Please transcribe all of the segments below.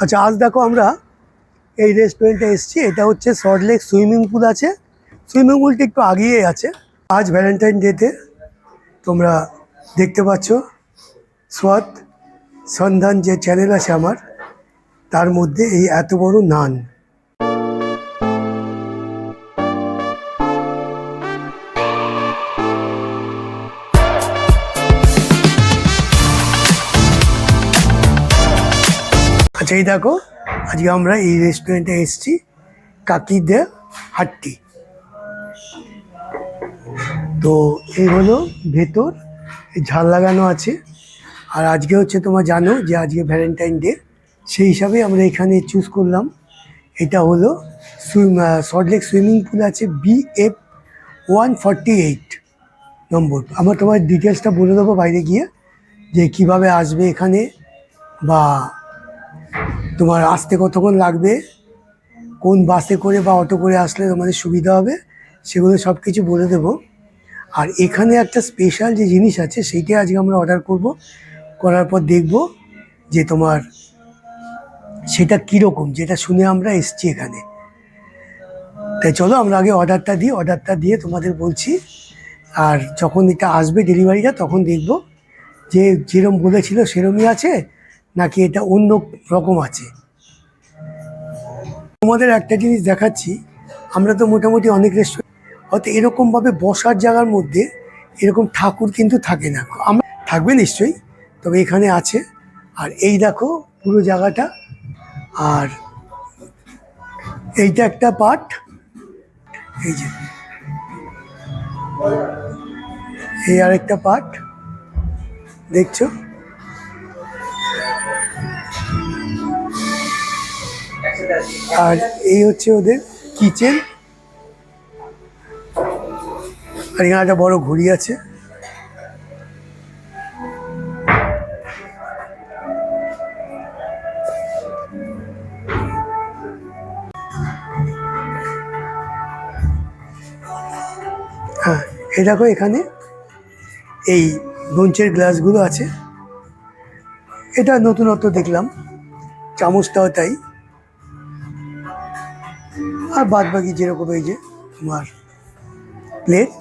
আচ্ছা, আজ দেখো আমরা এই রেস্টুরেন্টে এসেছি। এটা হচ্ছে সল্টলেক সুইমিং পুল আছে। সুইমিং পুলটা একটু আগিয়ে আছে। আজ ভ্যালেন্টাইন ডেতে তোমরা দেখতে পাচ্ছ স্বাদ সন্ধান যে চ্যানেল আছে আমার, তার মধ্যে এই এত বড় নান। আচ্ছা, এই দেখো আজকে আমরা এই রেস্টুরেন্টে এসেছি, কাকিদের হাট্টি। তো এই হলো ভেতর, এই ঝাল লাগানো আছে। আর আজকে হচ্ছে তোমার জানো যে আজকে ভ্যালেন্টাইন ডে, সেই হিসাবে আমরা এখানে চুজ করলাম। এটা হলো সল্টলেক সুইমিং পুল আছে BF 148 নম্বর। আমার তোমার ডিটেলসটা বলে দেবো বাইরে গিয়ে, যে কিভাবে আসবে এখানে, বা তোমার আসতে কতক্ষণ লাগবে, কোন বাসে করে বা অটো করে আসলে তোমাদের সুবিধা হবে, সেগুলো সব কিছু বলে দেবো। আর এখানে একটা স্পেশাল যে জিনিস আছে সেইটাই আজকে আমরা অর্ডার করব। করার পর দেখব যে তোমার সেটা কীরকম, যেটা শুনে আমরা এসছি এখানে। তাই চলো আমরা আগে অর্ডারটা দিই, অর্ডারটা দিয়ে তোমাদের বলছি। আর যখন এটা আসবে ডেলিভারিটা, তখন দেখব যে যেরম বলেছিল সেরমই আছে নাকি এটা অন্য রকম আছে। তোমাদের একটা জিনিস দেখাচ্ছি, আমরা তো মোটামুটি অনেক রেস্টুরেন্ট হয়তো এরকমভাবে বসার জায়গার মধ্যে এরকম ঠাকুর কিন্তু থাকে না, আমরা থাকবে নিশ্চয়ই, তবে এখানে আছে। আর এই দেখো পুরো জায়গাটা, আর এইটা একটা পার্ট, এই যে এই আরেকটা পার্ট দেখছো। আর এই হচ্ছে ওদের কিচেন। আর এখানে একটা বড় ঘড়ি আছে। হ্যাঁ, এই দেখো এখানে এই ব্রোঞ্জের গ্লাসগুলো আছে। এটা নতুনত্ব দেখলাম, চামচটাও তাই। আর বাদ বাকি যেরকম এই যে তোমার প্লেট।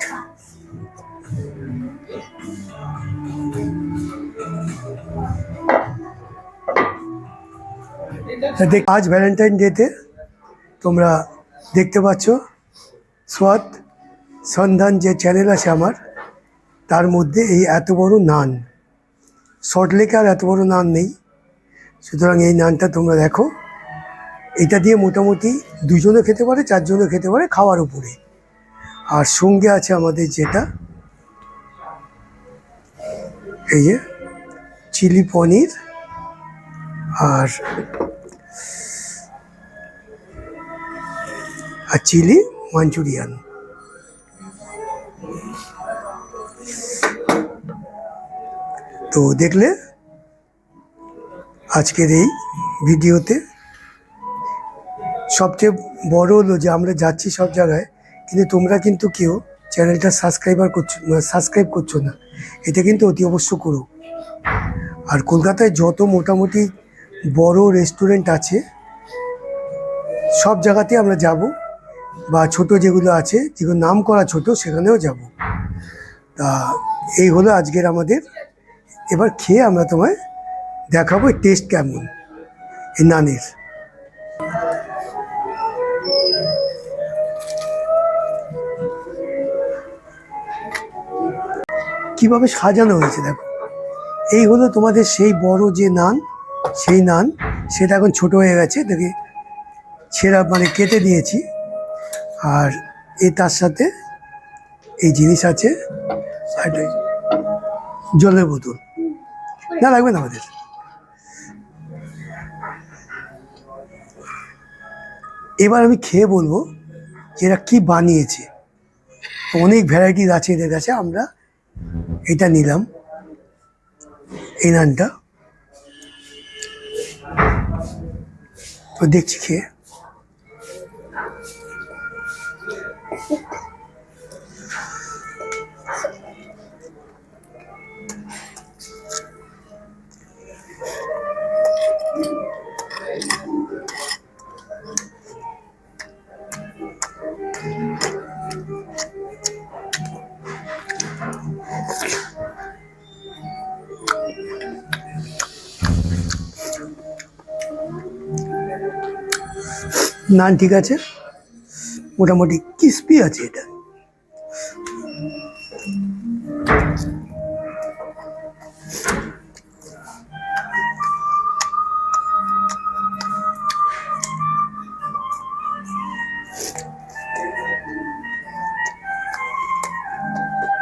আজ ভ্যালেন্টাইন ডেতে তোমরা দেখতে পাচ্ছ স্বাদ সন্ধান যে চ্যানেল আছে আমার, তার মধ্যে এই এত বড় নান। সল্টলেকে আর এত বড় নান নেই, সুতরাং এই নানটা তোমরা দেখো। এটা দিয়ে মোটামুটি দুজনে খেতে পারে, চারজনে খেতে পারে, খাওয়ার উপরে। আর সঙ্গে আছে আমাদের যেটা এই যে চিলি পনির আর চিলি মাঞ্চুরিয়ান। তো দেখলে আজকের এই ভিডিওতে সবচেয়ে বড় হলো যে আমরা যাচ্ছি সব জায়গায়, কিন্তু তোমরা কিন্তু কেউ চ্যানেলটা সাবস্ক্রাইব করছো না। এটা কিন্তু অতি অবশ্য করো। আর কলকাতায় যত মোটামুটি বড় রেস্টুরেন্ট আছে সব জায়গাতেই আমরা যাব, বা ছোট যেগুলো আছে, যেগুলো নাম করা ছোট, সেখানেও যাব। তা এই হলো আজকের আমাদের। এবার খেয়ে আমরা তোমায় দেখাবো টেস্ট কেমন এই নানের। কিভাবে সাজানো হয়েছে দেখো। এই হলো তোমাদের সেই বড় যে নান, সেই নান। সেটা এখন ছোট হয়ে গেছে, দেখে ছেঁড়া মানে কেটে নিয়েছি। আর তার সাথে এই জিনিস আছে, একটা জলের বোতল। না, লাগবে না আমাদের। এবার আমি খেয়ে বলবো যে এরা কী বানিয়েছে। অনেক ভ্যারাইটিস আছে এদের কাছে। আমরা এটা নিলাম, এই নানটা। তো দেখছি খেয়ে। নান ঠিক আছে, মোটামুটি ক্রিস্পি আছে এটা।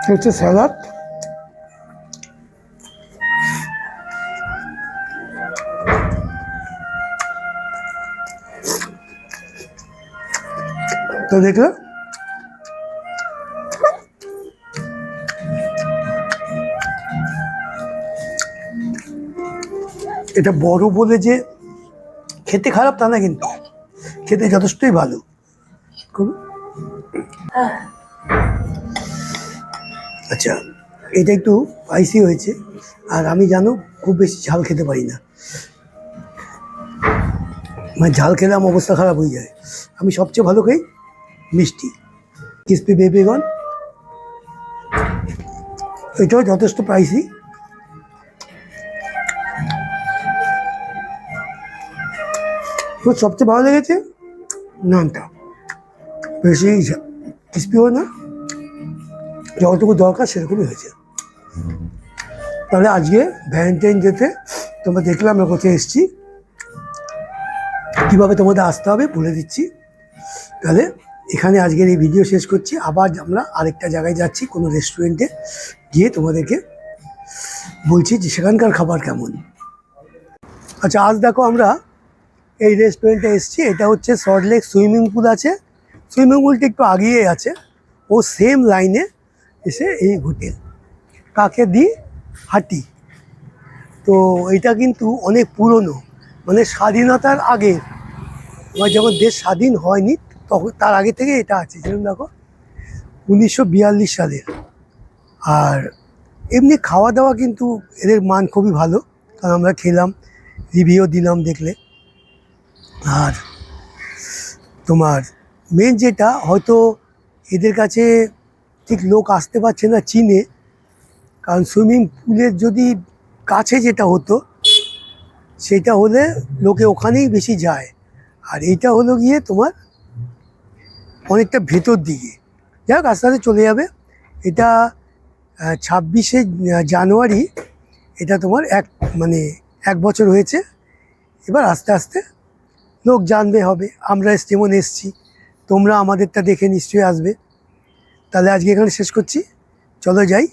হচ্ছে স্যালাড, তো দেখলে এটা বড় বলে যে খেতে খারাপ তা না, কিন্তু খেতে যথেষ্টই ভালো। আচ্ছা, এটা একটু স্পাইসি হয়েছে, আর আমি জানো খুব বেশি ঝাল খেতে পারি না, মানে ঝাল খেলে আমার অবস্থা খারাপ হয়ে যায়। আমি সবচেয়ে ভালো খাই মিষ্টি। ক্রিসপি বেবিকর্ন, এটাও যথেষ্ট স্পাইসি। সবচেয়ে ভালো লেগেছে নানটা, বেশি ক্রিসপিও না, যতটুকু দরকার সেরকমই হয়েছে। তাহলে আজকে ভ্যালেন্টাইন ডেতে তোমরা দেখলাম আমরা কোথায় এসেছি, কীভাবে তোমাদের আসতে হবে বলে দিচ্ছি। তাহলে এখানে আজকের এই ভিডিও শেষ করছি। আবার আমরা আরেকটা জায়গায় যাচ্ছি, কোনো রেস্টুরেন্টে গিয়ে তোমাদেরকে বলছি যে সেখানকার খাবার কেমন। আচ্ছা, আজ দেখো আমরা এই রেস্টুরেন্টে এসেছি। এটা হচ্ছে সল্টলেক সুইমিং পুল আছে, সুইমিং পুলটা একটু আগিয়ে আছে, ও সেম লাইনে এসে এই হোটেল কাকেদি হাটি। তো এটা কিন্তু অনেক পুরনো, মানে স্বাধীনতার আগের, বা যখন দেশ স্বাধীন হয়নি তখন তার আগে থেকে এটা আছে। যেরকম দেখো 1942 সালের। আর এমনি খাওয়া দাওয়া কিন্তু এদের মান খুবই ভালো, কারণ আমরা খেলাম, রিভিউ দিলাম দেখলে। আর তোমার মেন যেটা হয়তো এদের কাছে ঠিক লোক আসতে পারছে না চিনে, কারণ সুইমিং পুলের যদি কাছে যেটা হতো সেটা হলে লোকে ওখানেই বেশি যায়, আর এইটা হলো গিয়ে তোমার অনেকটা ভেতর দিকে। যাই হোক, আস্তে আস্তে চলে যাবে। এটা 26শে জানুয়ারি এটা তোমার এক বছর হয়েছে। এবার আস্তে আস্তে লোক জানবে হবে, আমরা যেমন এসছি, তোমরা আমাদেরটা দেখে নিশ্চয়ই আসবে। তাহলে আজকে এখানে শেষ করছি, চলো যাই।